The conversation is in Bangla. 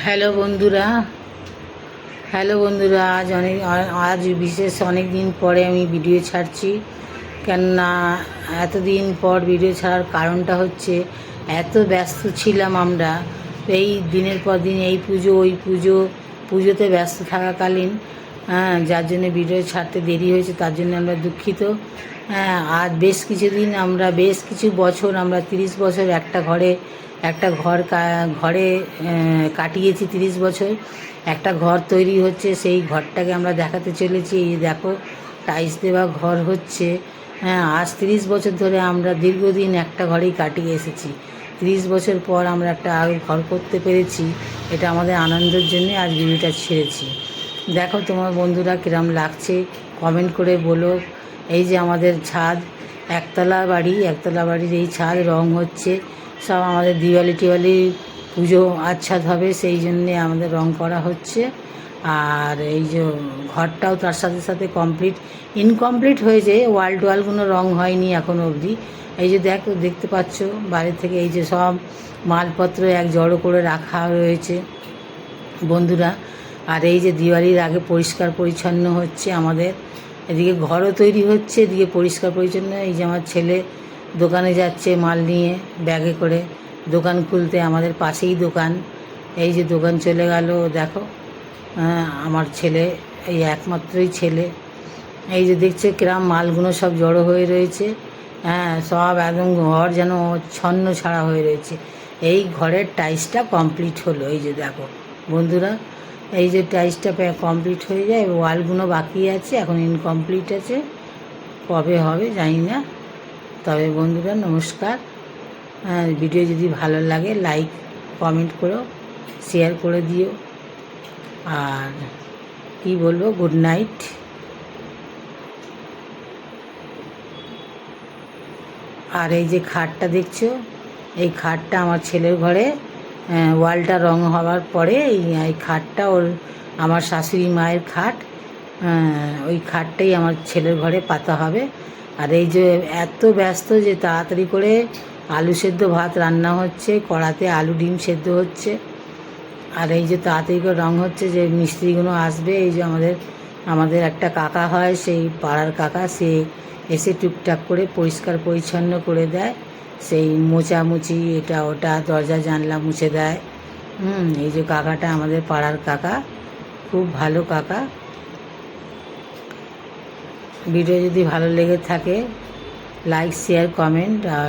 হ্যালো বন্ধুরা, আজ বিশেষ অনেক দিন পরে আমি ভিডিও ছাড়ছি। কেননা এতদিন পর ভিডিও ছাড়ার কারণটা হচ্ছে এত ব্যস্ত ছিলাম আমরা এই দিনের পর দিন, এই পুজো ওই পুজোতে ব্যস্ত থাকাকালীন, যার জন্য ভিডিও ছাড়তে দেরি হয়েছে, তার জন্য আমরা দুঃখিত। আজ বেশ কিছু বছর আমরা 30 বছর একটা ঘরে কাটিয়েছি। 30 বছর একটা ঘর তৈরি হচ্ছে, সেই ঘরটাকে আমরা দেখাতে চলেছি। এই দেখো, টাইলস দেওয়া ঘর হচ্ছে। আজ 30 বছর ধরে আমরা দীর্ঘদিন একটা ঘরেই কাটিয়ে এসেছি। 30 বছর পর আমরা একটা ঘর করতে পেরেছি, এটা আমাদের আনন্দের জন্যে আজ ভিডিওটা ছেড়েছি। দেখো তোমার বন্ধুরা কিরম লাগছে কমেন্ট করে বলো। এই যে আমাদের ছাদ, একতলা বাড়ির এই ছাদ রং হচ্ছে। সব আমাদের দিওয়ালি পুজো আচ্ছাদ হবে, সেই জন্যে আমাদের রং করা হচ্ছে। আর এই যে ঘরটাও তার সাথে সাথে ইনকমপ্লিট হয়েছে, ওয়ালগুলো রং হয়নি এখনও অবধি। এই যে দেখতে পাচ্ছ বাইরে থেকে এই যে সব মালপত্র এক জড়ো করে রাখা রয়েছে বন্ধুরা। আর এই যে দিওয়ালির আগে পরিষ্কার পরিচ্ছন্ন হচ্ছে আমাদের, এদিকে ঘরও তৈরি হচ্ছে, এদিকে পরিষ্কার পরিচ্ছন্ন। এই যে আমার ছেলে দোকানে যাচ্ছে মাল নিয়ে ব্যাগে করে, দোকান খুলতে। আমাদের পাশেই দোকান, এই যে দোকান চলে গেল। দেখো আমার ছেলে, এই একমাত্রই ছেলে, এই যে দেখছে কিরম মালগুলো সব জড়ো হয়ে রয়েছে। সব একদম ঘর যেন ছন্ন ছাড়া হয়ে রয়েছে। এই ঘরের টাইলসটা কমপ্লিট হলো। এই যে দেখো বন্ধুরা, এই যে টাইলসটা কমপ্লিট হয়ে যায়, ওয়ালগুলো বাকি আছে, এখন ইনকমপ্লিট আছে, কবে হবে জানি না। তবে বন্ধুরা নমস্কার। ভিডিও যদি ভালো লাগে লাইক কমেন্ট করো, শেয়ার করে দিও। আর কি বলবো, গুড নাইট। আর এই যে খাটটা দেখছো, এই খাটটা আমার ছেলের ঘরে, ওয়ালটা রং হওয়ার পরে এই খাটটা আমার শাশুড়ি মায়ের খাট, ওই খাটটাই আমার ছেলের ঘরে পাতা হবে। আর এই যে এত ব্যস্ত যে তাড়াতাড়ি করে আলু সেদ্ধ ভাত রান্না হচ্ছে, কড়াতে আলু ডিম সেদ্ধ হচ্ছে। আর এই যে তাড়াতাড়ি করে রং হচ্ছে, যে মিস্ত্রিগুলো আসবে। এই যে আমাদের একটা কাকা হয়, সেই পাড়ার কাকা, সে এসে টুকটাক করে পরিষ্কার পরিচ্ছন্ন করে দেয়, সেই মোছামুছি এটা ওটা, দরজা জানলা মুছে দেয়। এই যে কাকাটা আমাদের পাড়ার কাকা, খুব ভালো কাকা। ভিডিও যদি ভালো লেগে থাকে লাইক শেয়ার কমেন্ট। আর